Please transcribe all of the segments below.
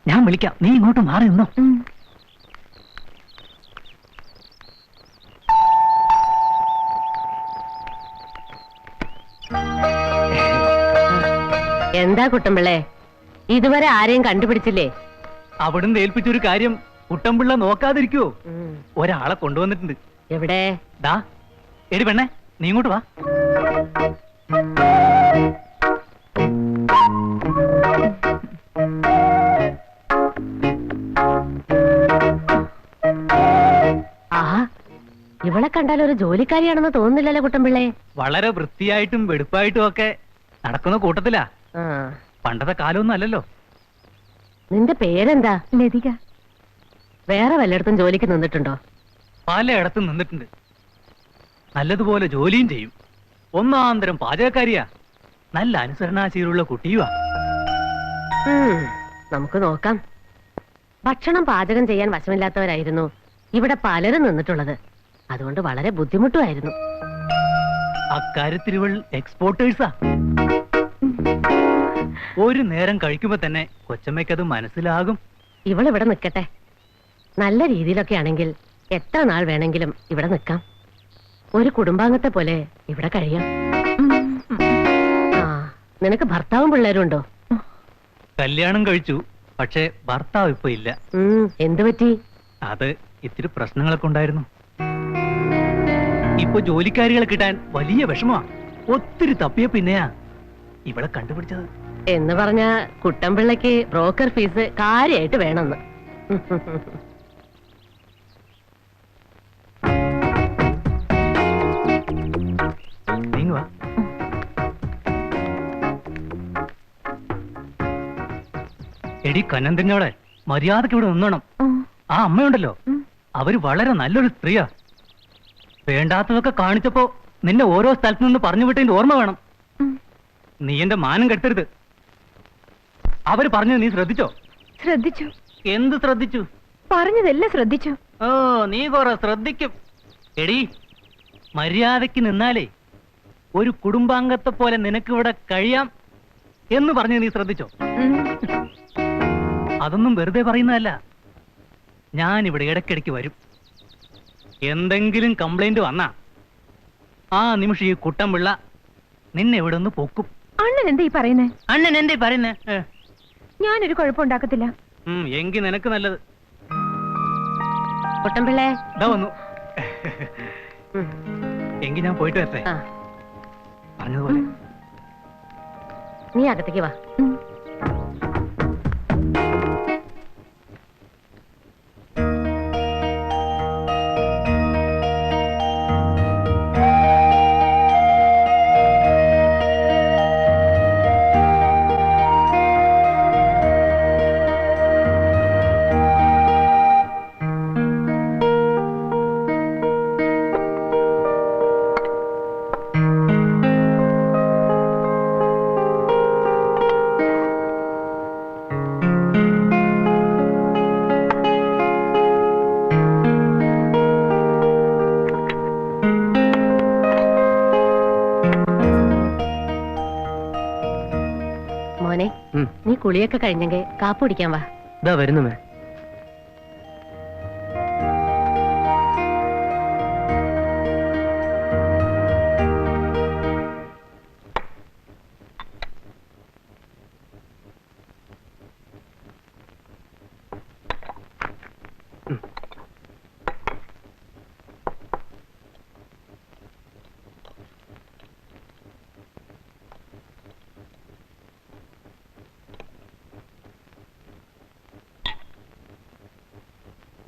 ഞാൻ വിളിക്കാം, നീ ഇങ്ങോട്ട് മാറി നിന്നോ. എന്താ കുട്ടമ്പിള്ളേ, ഇതുവരെ ആരെയും കണ്ടുപിടിച്ചില്ലേ? അവിടുന്ന് ഏൽപ്പിച്ചൊരു കാര്യം കുട്ടമ്പിള്ള നോക്കാതിരിക്കുവോ? ഒരാളെ കൊണ്ടുവന്നിട്ടുണ്ട്. എവിടെ? ദാ എടി പെണ്ണെ, നീ ഇങ്ങോട്ട് വാ. ആഹാ, ഇവളെ കണ്ടാൽ ഒരു ജോലിക്കാരിയാണെന്ന് തോന്നുന്നില്ലല്ലോ കുട്ടമ്പിള്ളേ. വളരെ വൃത്തിയായിട്ടും വെടുപ്പായിട്ടും ഒക്കെ നടക്കുന്ന കൂട്ടത്തിലാ. പണ്ടത്തെ കാലമൊന്നും അല്ലല്ലോ. നിന്റെ പേരെന്താ? ലതിക. വേറെ വല്ലയിടത്തും ജോലിക്ക് നിന്നിട്ടുണ്ടോ? പലയിടത്തും നിന്നിട്ടുണ്ട്. നല്ലതുപോലെ ജോലിയും ചെയ്യും. ഒന്നാന്തരം പാചകക്കാരിയാ. നല്ല അനുസരണാശീലുള്ള കുട്ടിയുവാ. നമുക്ക് നോക്കാം. ഭക്ഷണം പാചകം ചെയ്യാൻ വശമില്ലാത്തവരായിരുന്നു ഇവിടെ പലരും നിന്നിട്ടുള്ളത്. അതുകൊണ്ട് വളരെ ബുദ്ധിമുട്ടുമായിരുന്നു. അക്കാര്യത്തിൽ ഇവൾ എക്സ്പോർട്ടേഴ്സാ. ഒരു നേരം കഴിക്കുമ്പോ തന്നെ കൊച്ചമ്മയ്ക്കത് മനസ്സിലാകും. ഇവൾ ഇവിടെ നിൽക്കട്ടെ. നല്ല രീതിയിലൊക്കെ ആണെങ്കിൽ എത്ര നാൾ വേണമെങ്കിലും ഇവിടെ നിൽക്കാം. ഒരു കുടുംബാംഗത്തെ പോലെ ഇവിടെ കഴിയാം. നിനക്ക് ഭർത്താവും പിള്ളേരും ഉണ്ടോ? കല്യാണം കഴിച്ചു, പക്ഷേ ഭർത്താവ് ഇപ്പൊ ഇല്ല. എന്തു പറ്റി? അത് ഇത്തിരി പ്രശ്നങ്ങളൊക്കെ ഉണ്ടായിരുന്നു. ഇപ്പൊ ജോലിക്കാരികളെ കിട്ടാൻ വലിയ വിഷമമാ. ഒത്തിരി തപ്പിയ പിന്നെയാ ഇവിടെ കണ്ടുപിടിച്ചത്. എന്ന് പറഞ്ഞ കുട്ടമ്പിള്ളക്ക് ബ്രോക്കർ ഫീസ് കാര്യമായിട്ട് വേണമെന്ന്. നീങ്ങുവാ. എടി കന്നന്തിനോടെ മര്യാദക്ക് ഇവിടെ നിന്നോണം. ആ അമ്മയുണ്ടല്ലോ, അവര് വളരെ നല്ലൊരു സ്ത്രീയാ. വേണ്ടാത്തതൊക്കെ കാണിച്ചപ്പോ നിന്നെ ഓരോ സ്ഥലത്തു നിന്ന് പറഞ്ഞു വിട്ടതിന്റെ ഓർമ്മ വേണം. നീ എന്റെ മാനം കെട്ടരുത്. അവര് പറഞ്ഞത് നീ ശ്രദ്ധിച്ചോ? ശ്രദ്ധിച്ചു. എന്ത് ശ്രദ്ധിച്ചു? പറഞ്ഞതെല്ലാം ശ്രദ്ധിച്ചു. ഓ, നീ കുറെ ശ്രദ്ധിക്കും. എടി, മര്യാദക്ക് നിന്നാലേ ഒരു കുടുംബാംഗത്തെ പോലെ നിനക്കിവിടെ കഴിയാം എന്ന് പറഞ്ഞ് നീ ശ്രദ്ധിച്ചോ? അതൊന്നും വെറുതെ പറയുന്നതല്ല. ഞാൻ ഇവിടെ ഇടയ്ക്കിടയ്ക്ക് വരും. എന്തെങ്കിലും കംപ്ലൈന്റ് വന്നാ ആ നിമിഷം ഈ കുട്ടമ്പിള്ള നിന്നെ ഇവിടെ ഒന്ന് പൊക്കും. അണ്ണൻ എന്താ ഈ പറയുന്നേ? അണ്ണൻ എന്താ പറയുന്നേ? ഞാനൊരു കുഴപ്പമുണ്ടാക്കത്തില്ല. എങ്കി നിനക്ക് നല്ലത്. കുട്ടമ്പിള്ളേ ഇതാ വന്നു. എങ്കി ഞാൻ പോയിട്ട് വരട്ടെ. പറഞ്ഞതുപോലെ നീ അകത്തേക്ക് വാ. മോനെ, നീ കുളിയൊക്കെ കഴിഞ്ഞെങ്കിൽ കാപ്പ് കുടിക്കാൻ വാ. ഇതാ വരുന്നു.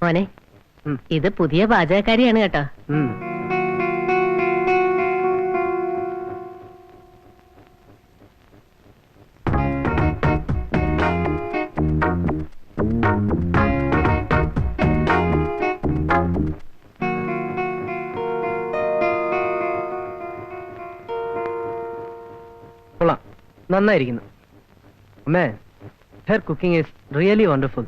മോനെ, ഇത് പുതിയ പാചകക്കാരിയാണ് കേട്ടോ. കൊള്ളാം, നന്നായിരിക്കുന്നു. അമ്മേ, her cooking is really wonderful.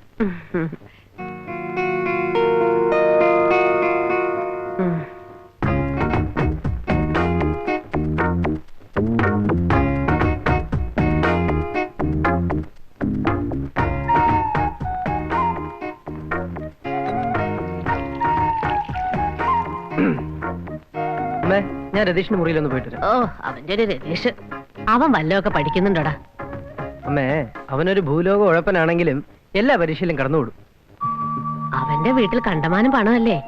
ഞാൻ രതീഷിന്റെ മുറിയിലൊന്ന് പോയിട്ട് വരാം. ഓ അവന്റെ ഒരു രതീഷ്, അവൻ വല്ലതൊക്കെ പഠിക്കുന്നുണ്ടോടാ? അമ്മേ, അവനൊരു ഭൂലോക ഉഴപ്പനാണെങ്കിലും എല്ലാ പരീക്ഷയിലും കടന്നുകൂടും. അവന്റെ വീട്ടിൽ കണ്ടമാനം പണമല്ലേ,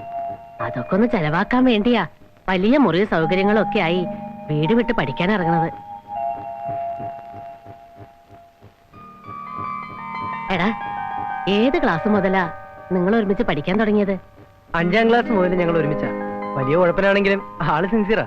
അതൊക്കെ ഒന്ന് ചെലവാക്കാൻ വേണ്ടിയാ വലിയ മുറി സൗകര്യങ്ങളും ഒക്കെ ആയി വീട് വിട്ട് പഠിക്കാൻ ഇറങ്ങണത്. എടാ, ഏത് ക്ലാസ് മുതലാ നിങ്ങൾ ഒരുമിച്ച് പഠിക്കാൻ തുടങ്ങിയത്? 5ാം ക്ലാസ് മുതൽ ഞങ്ങൾ ഒരുമിച്ച. വലിയ ഉഴപ്പനാണെങ്കിലും ആള് സിൻസിയറാ.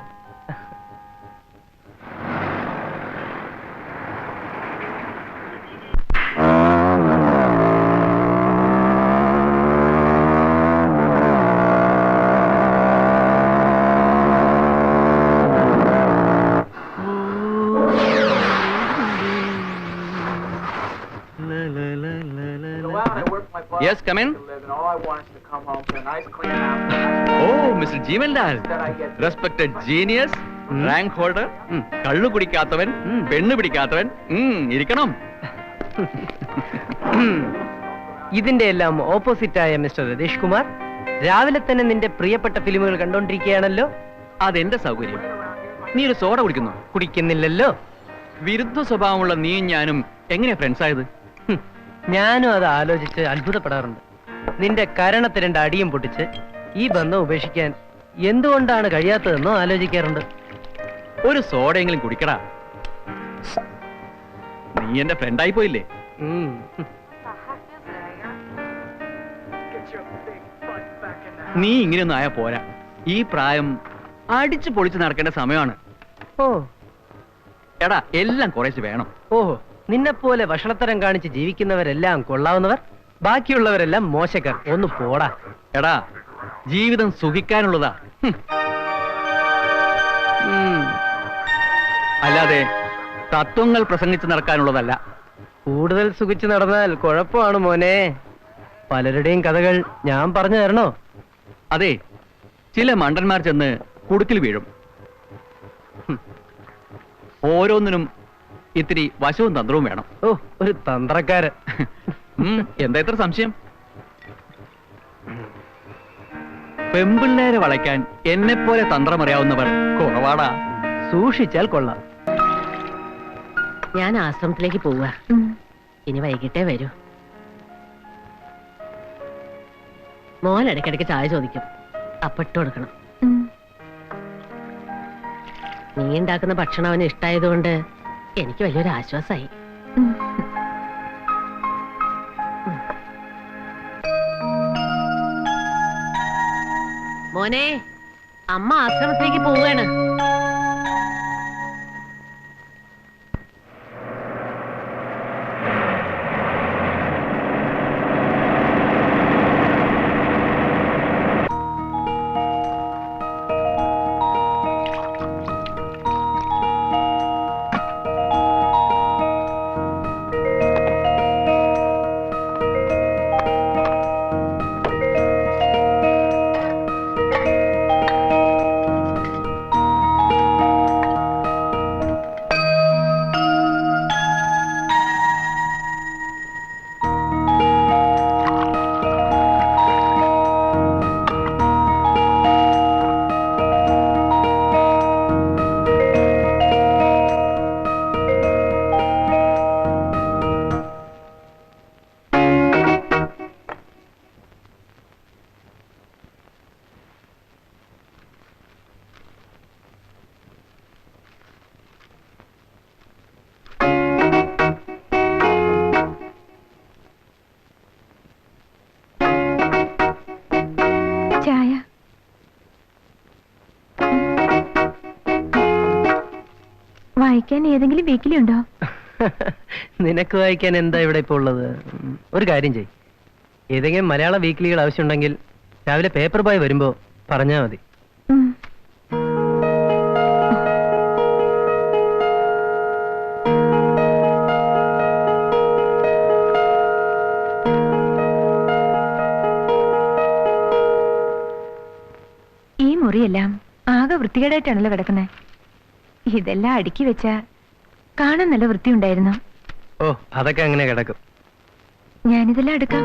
Yes, come in. Oh, Mr. Jeevanlal, respected genius, rank holder, കള്ളു കുടിക്കാത്തവൻ, പെണ്ണ് പിടിക്കാത്തവൻ, ഇരിക്കണം. ഇതിന്റെ എല്ലാം ഓപ്പോസിറ്റായ മിസ്റ്റർ രതീഷ് കുമാർ രാവിലെ തന്നെ നിന്റെ പ്രിയപ്പെട്ട ഫിലിമുകൾ കണ്ടോണ്ടിരിക്കുകയാണല്ലോ. അതെന്റെ സൗകര്യം. നീ ഒരു സോഡ കുടിക്കുന്നു? കുടിക്കുന്നില്ലല്ലോ. വിരുദ്ധ സ്വഭാവമുള്ള നീയും ഞാനും എങ്ങനെയാ ഫ്രണ്ട്സ് ആയത്? ഞാനും അത് ആലോചിച്ച് അത്ഭുതപ്പെടാറുണ്ട്. നിന്റെ കരണത്ത് 2 അടിയും പൊട്ടിച്ച് ഈ ബന്ധം ഉപേക്ഷിക്കാൻ എന്തുകൊണ്ടാണ് കഴിയാത്തതെന്നോ ആലോചിക്കാറുണ്ട്. ഒരു സോഡയെങ്കിലും കുടിക്കടാ. നീ എന്റെ ഫ്രണ്ടായി പോയില്ലേ? നീ ഇങ്ങനെയൊന്നും ആയാ പോരാ. ഈ പ്രായം അടിച്ചു പൊളിച്ച് നടക്കേണ്ട സമയമാണ്. ഓ എടാ, എല്ലാം കുറേശ്ശെ വേണം. ഓഹോ, നിന്നെപ്പോലെ വഷളത്തരം കാണിച്ച് ജീവിക്കുന്നവരെല്ലാം കൊള്ളാവുന്നവർ, ബാക്കിയുള്ളവരെല്ലാം മോശക്കാർ. ഒന്ന് പോടാ. എടാ, ജീവിതം സുഖിക്കാനുള്ളതാ, അല്ലാതെ തത്വങ്ങൾ പ്രസംഗിച്ച് നടക്കാനുള്ളതല്ല. കൂടുതൽ സുഖിച്ച് നടന്നാൽ കുഴപ്പമാണ് മോനെ. പലരുടെയും കഥകൾ ഞാൻ പറഞ്ഞു തരണോ? അതെ, ചില മണ്ടന്മാർ ചെന്ന് കുടുക്കിൽ വീഴും. ഓരോന്നിനും ഇത്തിരി വശവും തന്ത്രവും വേണം. ഓ, ഒരു തന്ത്രക്കാരൻ. എന്താ ഇത്ര സംശയം? പെമ്പിള്ളേരെ വളയ്ക്കാൻ എന്നെപ്പോലെ തന്ത്രമറിയാവുന്നവർ കുറവാടാ. സൂക്ഷിച്ചാൽ കൊള്ളാം. ഞാൻ ആശ്രമത്തിലേക്ക് പോവുക. ഇനി വൈകിട്ടേ വരൂ. മോൻ ഇടയ്ക്കിടയ്ക്ക് ചായ ചോദിക്കും, അപ്പിട്ട് കൊടുക്കണം. നീ ഉണ്ടാക്കുന്ന ഭക്ഷണം അവന് ഇഷ്ടായതുകൊണ്ട് എനിക്ക് വലിയൊരു ആശ്വാസമായി. മോനെ, അമ്മ ആശ്രമത്തിലേക്ക് പോവുകയാണ്. വായിക്കാൻ ഏതെങ്കിലും വീക്കിലി ഉണ്ടോ? നിനക്ക് വായിക്കാൻ എന്താ ഇവിടെ ഇപ്പൊ ഉള്ളത്? ഒരു കാര്യം ചെയ്, ഏതെങ്കിലും മലയാള വീക്കിലികൾ ആവശ്യമുണ്ടെങ്കിൽ രാവിലെ പേപ്പർ ബോയ് വരുമ്പോ പറഞ്ഞാ മതി. ഈ മുറിയെല്ലാം ആകെ വൃത്തികേടായിട്ടാണല്ലോ കിടക്കുന്നത്. ഇതെല്ലാം അടുക്കി വെച്ച കാണാൻ നല്ല വൃത്തിയുണ്ടായിരുന്നു. ഓ, അതൊക്കെ അങ്ങനെ കിടക്കും. ഞാനിതെല്ലാം എടുക്കാം.